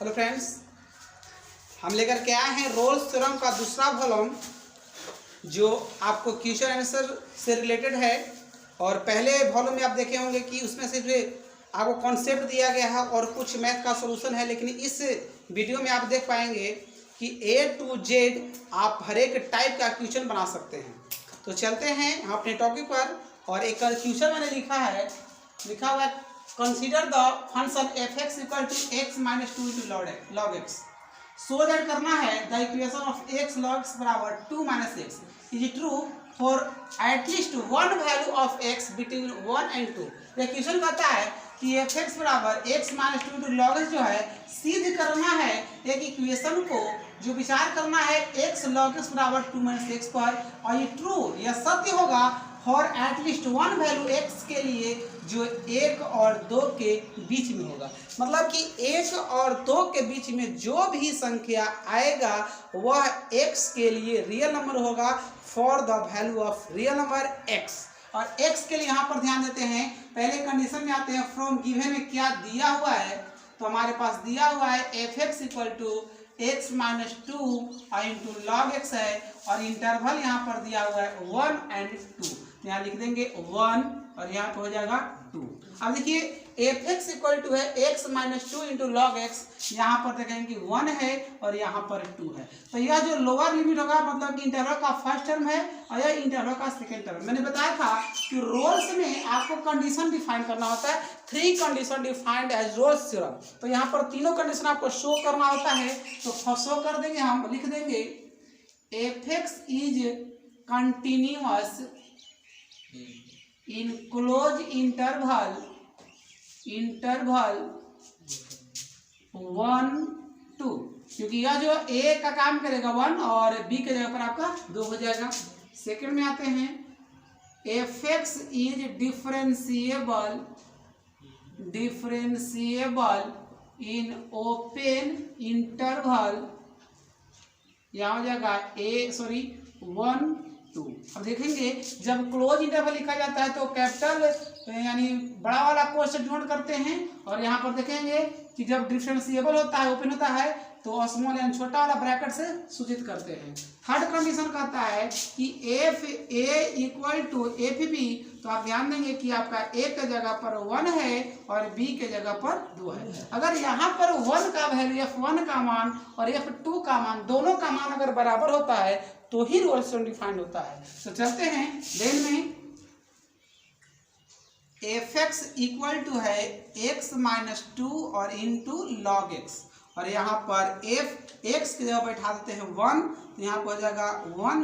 Hello friends, हम लेकर के आए हैं रोल्स थ्योरम का दूसरा वॉल्यूम जो आपको क्वेश्चन आंसर से रिलेटेड है। और पहले वॉल्यूम में आप देखे होंगे कि उसमें सिर्फ आपको कॉन्सेप्ट दिया गया है और कुछ मैथ का सॉल्यूशन है, लेकिन इस वीडियो में आप देख पाएंगे कि A to Z आप हर एक टाइप का क्वेश्चन बना सकते हैं। तो चलते हैं हम अपने टॉपिक पर। और एक क्वेश्चन मैंने लिखा हुआ है, consider the function f(x) = x - 2 × log x। So that करना है the equation of x log x = 2 - x is true for at least one value of x between 1 and 2। यह क्वेश्चन कहता है कि f(x) = x - 2 × log x जो है सिद्ध करना है एक इक्वेशन को, जो विचार करना है x log x = 2 - x पर। और ये ट्रू, यह सत्य होगा for at least one value x के लिए जो 1 और 2 के बीच में होगा। मतलब कि 1 और 2 के बीच में जो भी संख्या आएगा वह x के लिए रियल नंबर होगा for the value of real number x। और x के लिए यहाँ पर ध्यान देते हैं, पहले कंडीशन में आते हैं। फ्रॉम गिवन में क्या दिया हुआ है, तो हमारे पास दिया हुआ है f(x) = x - 2 × log x है, और इंटरवल यहाँ पर दिया हुआ है 1 and 2। यहाँ लिख देंगे 1 और यहाँ पे हो जाएगा 2। अब देखिए f(x) = है x - 2 × log x, यहाँ पर देखेंगे कि 1 है और यहाँ पर 2 है। तो यह जो लोअर लिमिट होगा मतलब कि इंटरवल का फर्स्ट टर्म है और यह इंटरवल का सेकेंड टर्म। मैंने बताया था कि रोल्स में आपको कंडीशन डिफाइन करना होता है। 3 condition defined as Rolle's theorem. तो यहाँ पर तीनों कंडीशन आपको शो करना होता है, तो शो कर देंगे। हम लिख देंगे f(x) is continuous in closed interval 1 2, क्योंकि यह जो A का काम करेगा 1 और B के जगह पर आपका 2 हो जाएगा। सेकंड में आते हैं, f(x) is differentiable in open interval, यहाँ हो जाएगा 1 2। अब देखेंगे जब क्लोज इंटरवल लिखा जाता है तो कैपिटल यानी बड़ा वाला कोड से डिनोट करते हैं, और यहाँ पर देखेंगे कि जब डिफरेंशिएबल होता है, ओपन होता है, तो स्मॉल यानी छोटा वाला ब्रैकेट से सूचित करते हैं। थर्ड कंडीशन कहता है कि f(a) = f(b), तो आप ध्यान देंगे कि आपका a के जगह पर 1 है और b के जगह पर 2 है। अगर यहाँ पर 1 का वैल्यू f1 का मान और f2 का मान, दोनों का मान अगर बराबर होता है तो ही रोल्स थ्योरम डिफाइंड होता है। तो चलते हैं देन में, f(x) = है x - 2 और into log x, और यहाँ पर x की जगह बैठा देते हैं 1, तो यहाँ पर हो जाएगा 1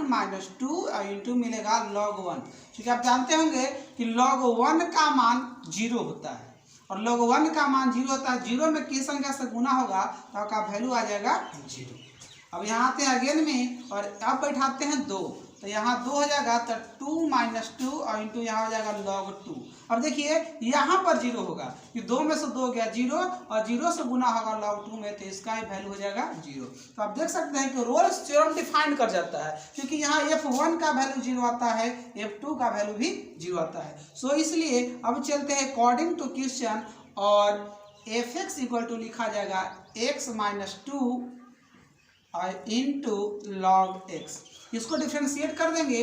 - 2 और इंटू मिलेगा log 1। क्योंकि आप जानते होंगे कि log 1 का मान 0 होता है, और log 1 का मान 0 होता है। 0 में किस संख्या से गुना होगा तो आपका वैल्यू आ जाएगा 0। अब यहाँ आते हैं अगेन में, और अब बैठाते हैं 2, तो यहाँ 2 हो जाएगा, तो 2 - 2 और इंटू यहाँ हो जाएगा log 2। अब देखिए यहाँ पर 0 होगा कि 2 में से 2 गया 0, और 0 से गुना होगा log 2 में, तो इसका ही वैल्यू हो जाएगा 0। तो आप देख सकते हैं कि रोल्स थ्योरम डिफाइन कर जाता है, क्योंकि यहाँ f1 का वैल्यू 0 आता है, f2 का वैल्यू भी 0 आता है। सो इसलिए अब चलते हैं अकॉर्डिंग टू क्वेश्चन, और f(x) = लिखा जाएगा x - 2 into log x। इसको डिफरेंशिएट कर देंगे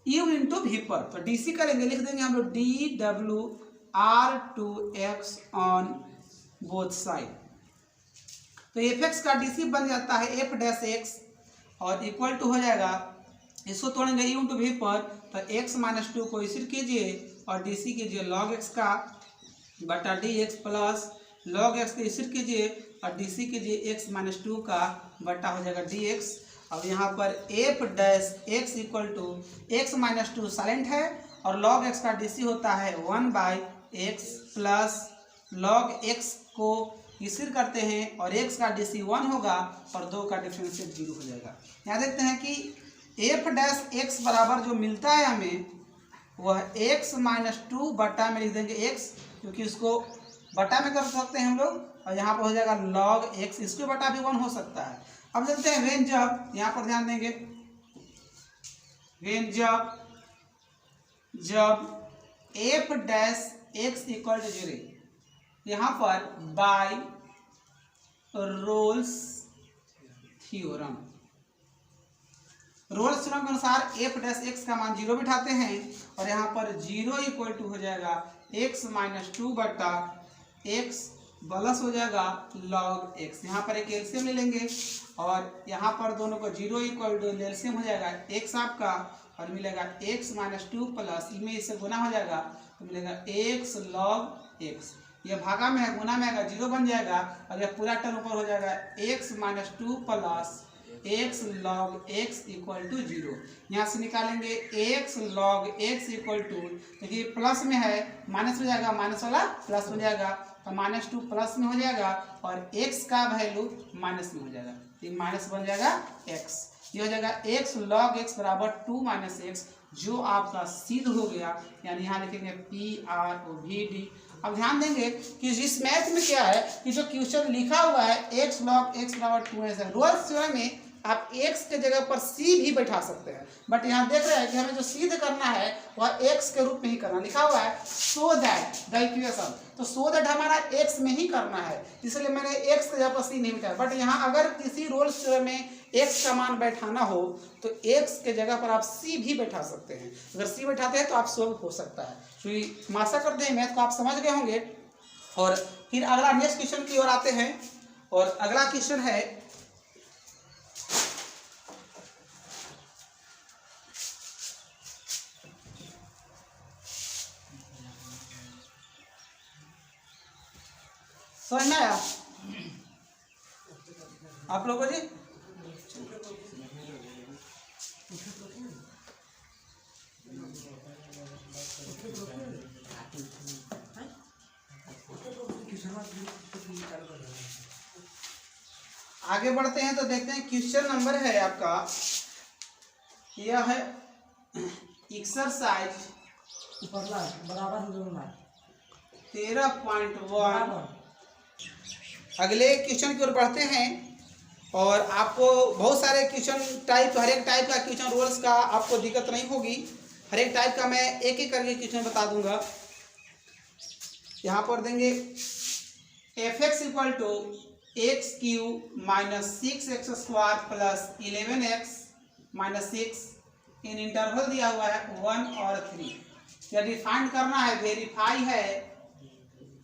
u into v पर, तो dc करेंगे, लिख देंगे हम लोग dwr2x ऑन बोथ साइड। तो f(x) का dc बन जाता है f'(x) और इक्वल टू हो जाएगा, इसको तोड़ेंगे u into v पर, तो x - 2 को इसी कीजिए और dc कीजिए log x का बटा dx प्लस log x को इसी कीजिए और dc कीजिए x - 2 का बटा हो जाएगा dx। अब यहाँ पर f'(x) = x - 2 साइलेंट है, और log x का dc होता है 1/x प्लस log x को इसी करते हैं, और x का dc 1 होगा और 2 का डिफरेंशिएट 0 हो जाएगा। यहाँ देखते हैं कि f'(x) बराबर जो मिलता है हमें वह x - 2 बटा में लिख देंगे x, क्योंकि उसको बटा में कर सकते हैं हम लोग, और यहाँ पर हो जाएगा log x, इसको बटा भी 1 हो सकता है। अब चलते हैं वेन जब, यहाँ पर ध्यान देंगे, वेन जब f'(x) = 0, यहाँ पर by Rolle's theorem. Rolle's theorem के अनुसार एफ डैश एक्स का मान 0 बिठाते हैं और यहाँ पर 0 इक्वल टू हो जाएगा x माइनस 2 बटा x प्लस हो जाएगा log x। यहाँ पर एक एलसीएम ले लेंगे और यहाँ पर दोनों को 0 इक्वल टू एलसीएम हो जाएगा x आपका और मिलेगा x माइनस 2 प्लस इनमें इससे गुना हो जाएगा तो मिलेगा x log x। ये भागा में है, गुना में आएगा 0 बन जाएगा और यह पूरा टर्म ऊपर हो जाएगा x minus 2 plus x log x equal to 0। यहाँ से निकालेंगे x log x equal to, देखिए प्लस में है माइनस हो जाएगा, माइनस वाला प्लस हो जाएगा तो माइनस 2 प्लस में हो जाएगा और x का वैल्यू माइनस में हो जाएगा तो माइनस बन जाएगा x। ये हो जाएगा x log x बराबर 2 माइनस x जो आपका सिद्ध हो गया, यानी यहाँ लिखेंगे PROVD। अब ध्यान देंगे कि इस मैथ में क्या है कि जो क्वेश्चन लिखा हुआ है x log x बराबर 2 रोल्स थ्योरम में आप x के जगह पर c भी बैठा सकते हैं, बट यहाँ देख रहे हैं कि हमें जो सिद्ध करना है वह x के रूप में ही करना लिखा हुआ है सो दैट द इक्वेशन, तो सो दैट हमारा x में ही करना है इसलिए मैंने x के जगह पर c नहीं बिठाया। बट यहाँ अगर किसी रोल्स थ्योरम में x का मान बैठाना हो तो x के जगह पर आप c भी बैठा सकते हैं। अगर c बैठाते हैं तो आप सोल्व हो सकता है। तो आशा करते हैं मैथ को आप समझ गए होंगे और फिर अगला नेक्स्ट क्वेश्चन की ओर आते हैं और अगला क्वेश्चन है समझ में आया आप लोगों को जी? आगे बढ़ते हैं तो देखते हैं क्वेश्चन नंबर है आपका, यह है एक्सरसाइज 13.1। अगले क्वेश्चन की ओर बढ़ते हैं और आपको बहुत सारे क्वेश्चन टाइप, हर एक टाइप का क्वेश्चन रोल्स का आपको दिक्कत नहीं होगी, हर एक टाइप का मैं एक एक करके क्वेश्चन बता दूंगा। यहाँ पर देंगे fx equal to X cube minus 6x square plus 11x minus 6 in interval दिया हुआ है 1 और 3। यह डिफाइन करना है, वेरीफाई है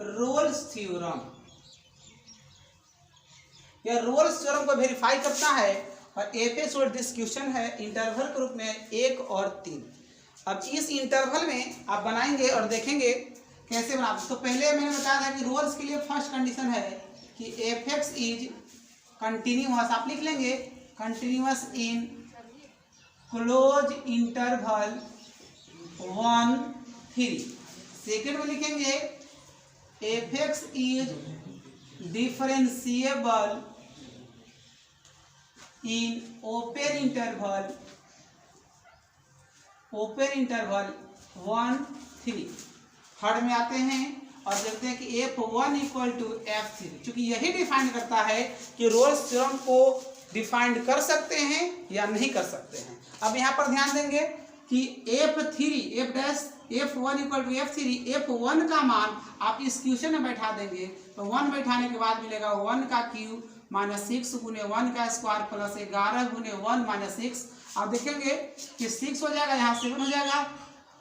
रोल्स थ्योरम। यह रोल्स थ्योरम को वेरीफाई करता है और एफएक्स और दिस क्वेश्चन है इंटरवल के रूप में 1 और 3। अब इस इंटरवल में आप बनाएंगे और देखेंगे कैसे बनाते। तो पहले मैंने बताया था कि रोल्स के लिए फर्स्ट कंडीशन है कि एफएक्स इज कंटिन्यूअस, आप लिख लेंगे continuous in close interval 1 3। Second में लिखेंगे FX is differentiable in open interval 1 3। Third में आते हैं और देखते हैं कि F1 इक्वल टू F3, क्योंकि यही डिफाइन करता है कि रोल्स थ्योरम को डिफाइन कर सकते हैं या नहीं कर सकते हैं। अब यहाँ पर ध्यान देंगे कि F1 equal to F3, F1 का मान आप इस क्वेश्चन में बैठा देंगे तो 1 बैठाने के बाद मिलेगा 1 का क्यूब माइनस 6 गुने 1 का स्क्वायर प्लस 11 गुने 1 माइनस 6। आप देखेंगे कि 6 हो जाएगा, यहाँ 7 हो जाएगा,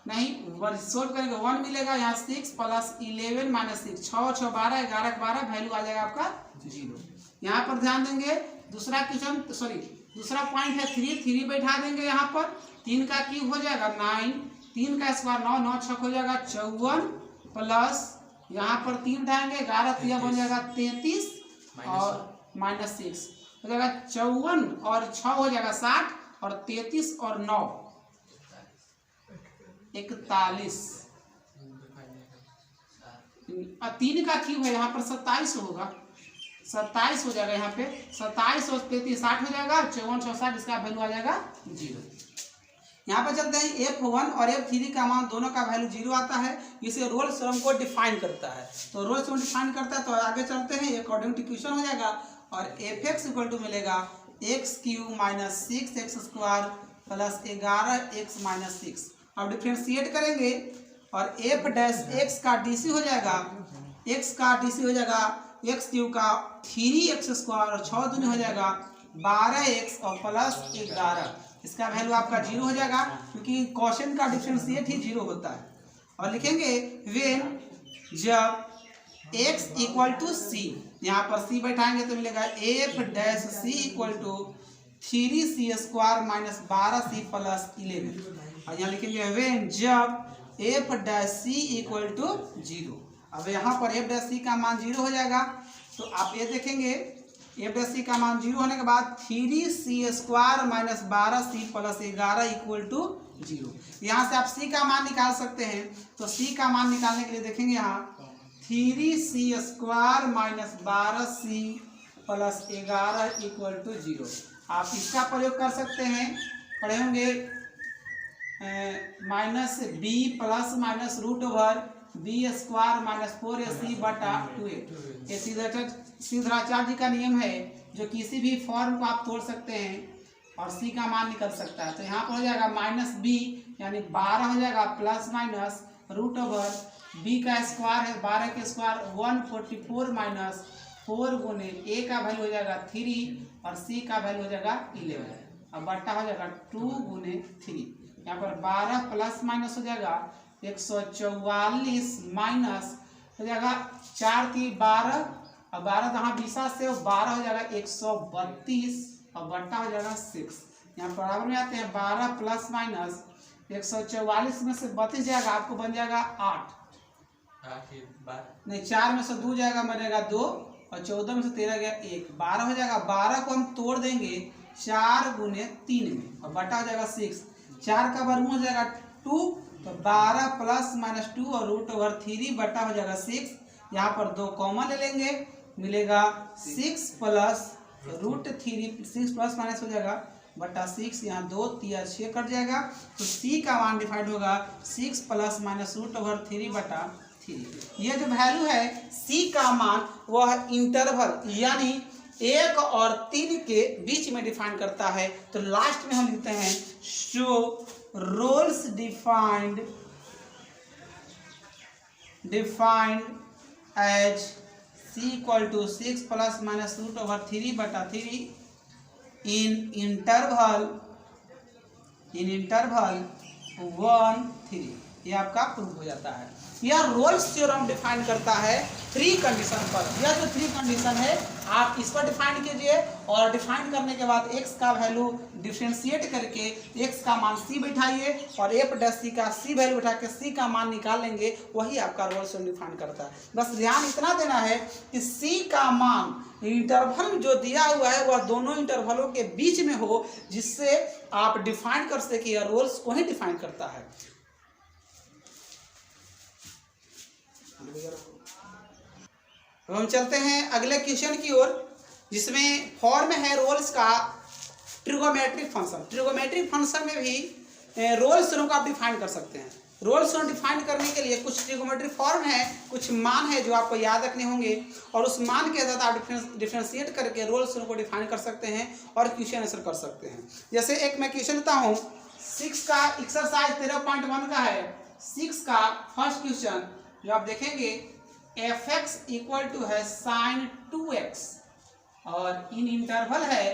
नहीं सोल्व करेंगे 1 मिलेगा, यहाँ 6 प्लस 11 माइनस 6, 6 6 12, 11 12, वैल्यू आ जाएगा आपका 0। यहाँ पर ध्यान देंगे दूसरा क्वेश्चन, सॉरी दूसरा पॉइंट है 3 बैठा देंगे यहाँ पर, 3 का क्यूब हो जाएगा 9, 3 का स्क्वायर 9, 9 6 हो जाएगा 54 प्लस यहाँ पर 3 उठाएंगे 11 3 बन जाएगा 33 और माइनस 6 हो जाएगा 54 और 6 हो जाएगा 60 और 33 और 9 41। 3 का क्यूब है यहाँ पर 27 होगा, 27 हो जाएगा यहाँ पे, 27 और 33 60 हो जाएगा, 54 60, इसका वैल्यू आ जाएगा 0। यहाँ पर चलते हैं F1 और F3 का मान दोनों का वैल्यू 0 आता है, इसे रोल्स थ्योरम को डिफाइन करता है। तो रोल्स थ्योरम डिफाइन करता है तो आगे चलते हैं, अकॉर्डिंग टू क्वेश्चन हो जाएगा और Fx इक्वल टू मिलेगा x cube minus 6x square plus 11x minus 6। अब डिफ्रेंशिएट करेंगे और f डैश x का dc हो जाएगा, x का dc हो जाएगा एक्स क्यूब का 3x² और 6 दूनी हो जाएगा 12x और प्लस 11। इसका वैल्यू आपका 0 हो जाएगा क्योंकि क्वेश्चन का डिफरेंशिएट ही 0 होता है। और लिखेंगे व्हेन जब x इक्वल टू सी, यहाँ पर c बैठाएंगे तो मिलेगा f dash c equal to 3c² minus 12c plus 11। और यहाँ लिखेंगे व्हेन जब f dash c equal to 0। अब यहाँ पर f डैश c का मान 0 हो जाएगा तो आप ये देखेंगे f डैश c का मान 0 होने के बाद 3c² minus 12c plus 11 equal to 0। यहाँ से आप c का मान निकाल सकते हैं। तो c का मान निकालने के लिए देखेंगे यहाँ 3c² minus 12c plus 11 equal to 0। आप इसका प्रयोग कर सकते हैं, पढ़े होंगे minus b plus minus root over b² minus 4ac बटा 2a। ये सीधराचार्य जी का नियम है जो किसी भी फॉर्म को आप तोड़ सकते हैं और c का मान निकल सकता है। तो यहाँ पर हो जाएगा माइनस b यानी 12 हो जाएगा plus minus root over b का स्क्वायर है 12 के स्क्वायर 144 माइनस 4 गुने a का वैल्यू हो जाएगा 3 और c का वैल्यू हो जाएगा 11। अब बट्टा हो जाएगा 2 गुने 3। यहाँ पर 12 प्लस माइनस हो जाएगा 144 माइनस हो जाएगा 4 3 12 और 12 यहाँ 20 से 12 हो जाएगा 132 और बट्टा हो जाएगा 6। यहाँ बराबर में आते हैं 12 प्लस माइनस 144 में से 32 जाएगा, आपको बन जाएगा 8 नहीं 4 में से 2 जाएगा बनेगा 2 और 14 में से 13 गया 1 12 हो जाएगा। 12 को हम तोड़ देंगे 4 गुने 3 में और बटा हो जाएगा 6। 4 का वर्गमूल हो जाएगा 2 तो 12 प्लस माइनस 2 और रूट ओवर 3 बटा हो जाएगा 6। यहाँ पर 2 कॉमन ले लेंगे मिलेगा 6 प्लस रूट 3 6 प्लस माइनस हो जाएगा बटा 6। यहाँ 2 3 6 कट जाएगा तो c का मान डिफाइंड होगा 6 प्लस माइनस रूट ओवर 3 बटा 3। ये जो वैल्यू है c का मान वह इंटरवल यानी 1 और 3 के बीच में डिफाइन करता है। तो लास्ट में हम लिखते हैं show Rolle's defined as c equal to 6 plus minus root over 3 बटा 3 इन इंटरवल 1 3। ये आपका प्रूफ हो जाता है। यह रोल्स थ्योरम डिफाइन करता है 3 कंडीशन पर। यह जो 3 कंडीशन है आप इस पर डिफाइन कीजिए और डिफाइन करने के बाद x का वैल्यू डिफरेंशिएट करके x का मान c बैठाइए और f डैश c का c वैल्यू बैठा के c का मान निकाल लेंगे, वही आपका रोल्स थ्योरम डिफाइन करता है। बस ध्यान इतना देना है कि c का मान इंटरवल जो दिया हुआ है वह दोनों इंटरवलों के बीच में हो, जिससे आप डिफाइन कर सके यह रोल्स को ही डिफाइन करता है। अब हम चलते हैं अगले क्वेश्चन की ओर, जिसमें फॉर्म है रोल्स का ट्रिगोमेट्रिक फंक्शन। ट्रिगोमेट्रिक फंक्शन में भी रोल्स थ्योरम को आप डिफाइन कर सकते हैं। रोल्स थ्योरम डिफाइन करने के लिए कुछ ट्रिगोमेट्रिक फॉर्म है, कुछ मान है जो आपको याद रखने होंगे और उस मान के साथ आप डिफरेंशिएट करके रोल्स थ्योरम को डिफाइन कर सकते हैं और क्वेश्चन आंसर कर सकते हैं। जैसे एक मैं क्वेश्चन देता हूँ 6 का एक्सरसाइज 13.1 का है। 6 का फर्स्ट क्वेश्चन जो आप देखेंगे fx इक्वल टू है sin 2x और इन इंटरवल है,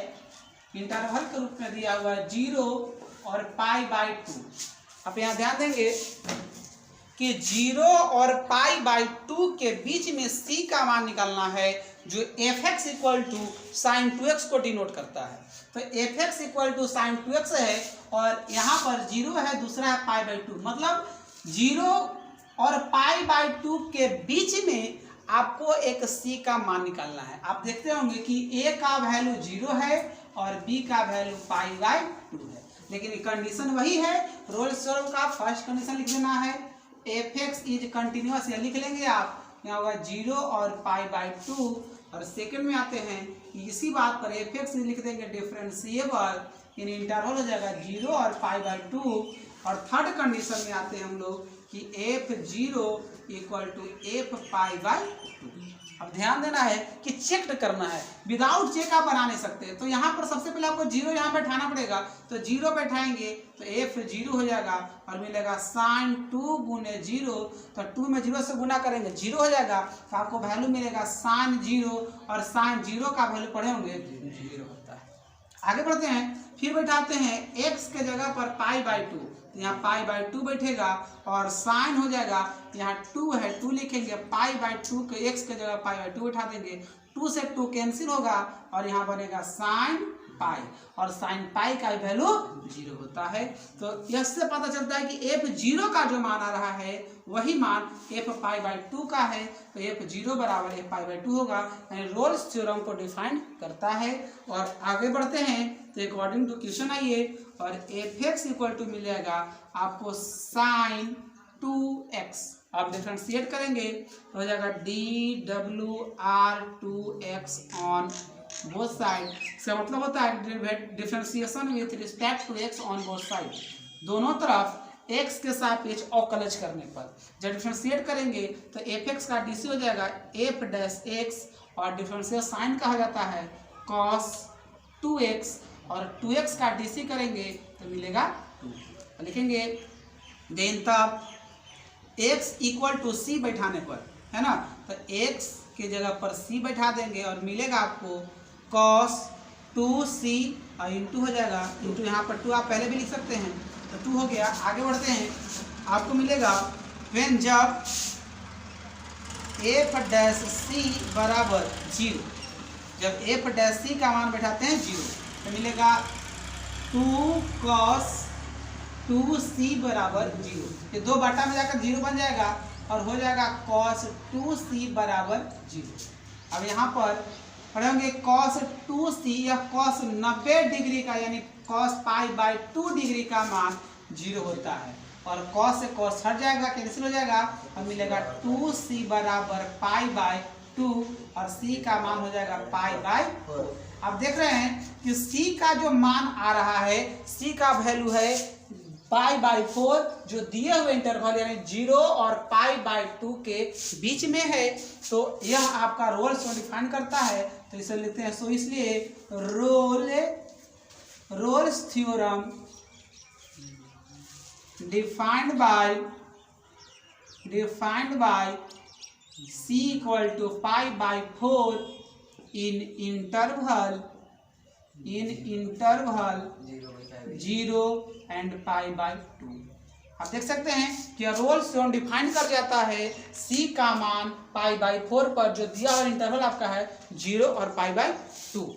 इंटरवल के रूप में दिया हुआ है 0 और π/2। आप यहाँ ध्यान देंगे कि 0 और π/2 के बीच में c का मान निकालना है जो fx equal to sin 2x को डिनोट करता है। तो fx equal to sin 2x है और यहाँ पर 0 है, दूसरा है π/2, मतलब 0 और π/2 के बीच में आपको एक c का मान निकालना है। आप देखते होंगे कि a का वैल्यू 0 है और b का वैल्यू π/2 है, लेकिन कंडीशन वही है। रोल्स थ्योरम का फर्स्ट कंडीशन लिख लेना है fx इज कंटिन्यूअस, या लिख लेंगे आप, यहाँ होगा 0 और π/2। और सेकंड में आते हैं इसी बात पर fx लिख देंगे डिफरेंशिएबल इन इंटरवल हो जाएगा 0 और π/2। और थर्ड कंडीशन में आते हैं हम लोग कि f0 इक्वल टू f π/2। अब ध्यान देना है कि चेक करना है, विदाउट चेक आप बना नहीं सकते। तो यहाँ पर सबसे पहले आपको जीरो यहाँ बैठाना पड़ेगा, तो जीरो बैठाएंगे तो एफ जीरो हो जाएगा और मिलेगा साइन 2 गुने जीरो, तो 2 में जीरो से गुना करेंगे जीरो हो जाएगा, तो आपको वैल्यू मिलेगा साइन जीरो, और साइन जीरो का वैल्यू पढ़े होंगे जीरो होता है। आगे बढ़ते हैं, फिर बैठाते हैं एक्स के जगह पर π/2, यहाँ π/2 बैठेगा और साइन हो जाएगा, यहाँ 2 है 2 लिखेंगे, π/2 के एक्स के जगह π/2 बैठा देंगे, 2 से 2 कैंसिल होगा और यहाँ बनेगा साइन पाई, और साइन पाई का वैल्यू जीरो होता है। तो इससे पता चलता है कि एफ जीरो का जो मान आ रहा है वही मान एफ π/2 का है, तो एफ जीरो बराबर एफ π/2 होगा, यानी रोल्स थ्योरम को डिफाइन करता है। और आगे बढ़ते हैं तो अकॉर्डिंग टू क्वेश्चन आइए, और एफ एक्स इक्वल टू मिलेगा आपको साइन 2x, आप डिफ्रेंशिएट करेंगे तो हो जाएगा dWr2x ऑन बोथ साइड। इसका मतलब होता है differentiation with respect to x on both side, दोनों तरफ x के सापेक्ष अवकलज करने पर जब डिफरेंशिएट करेंगे तो एफ एक्स का डीसी हो जाएगा एफ डैश एक्स, और डिफरेंशियल साइन कहा जाता है cos 2x, और 2x का डीसी करेंगे तो मिलेगा 2, लिखेंगे देन तब x इक्वल टू सी बैठाने पर, है ना, तो x के जगह पर c बैठा देंगे और मिलेगा आपको cos 2c और इंटू हो जाएगा, इंटू यहाँ पर 2 आप पहले भी लिख सकते हैं, तो 2 हो गया। आगे बढ़ते हैं, आपको मिलेगा व्हेन जब f डैश c बराबर 0, जब f डैश c का मान बैठाते हैं 0 तो मिलेगा 2 cos 2c बराबर 0, ये 2 बाटा में जाकर 0 बन जाएगा और हो जाएगा cos 2c बराबर 0। अब यहाँ पर पढ़ेंगे cos 2c या cos 90 डिग्री का, यानी cos π/2 डिग्री का मान 0 होता है, और cos से cos हट जाएगा, कैंसिल हो जाएगा और मिलेगा 2c बराबर π/2, और c का मान हो जाएगा π/4। आप देख रहे हैं कि c का जो मान आ रहा है, c का वैल्यू है π/4, जो दिए हुए इंटरवल यानी 0 और π/2 के बीच में है, तो यह आपका रोल्स को डिफाइन करता है, तो इसे लिखते हैं। सो इसलिए Rolle's theorem defined by c equal to π/4 in interval 0 and π/2। आप देख सकते हैं कि रोल्स थ्योरम डिफाइन कर जाता है c का मान π/4 पर, जो दिया हुआ इंटरवल आपका है 0 और π/2।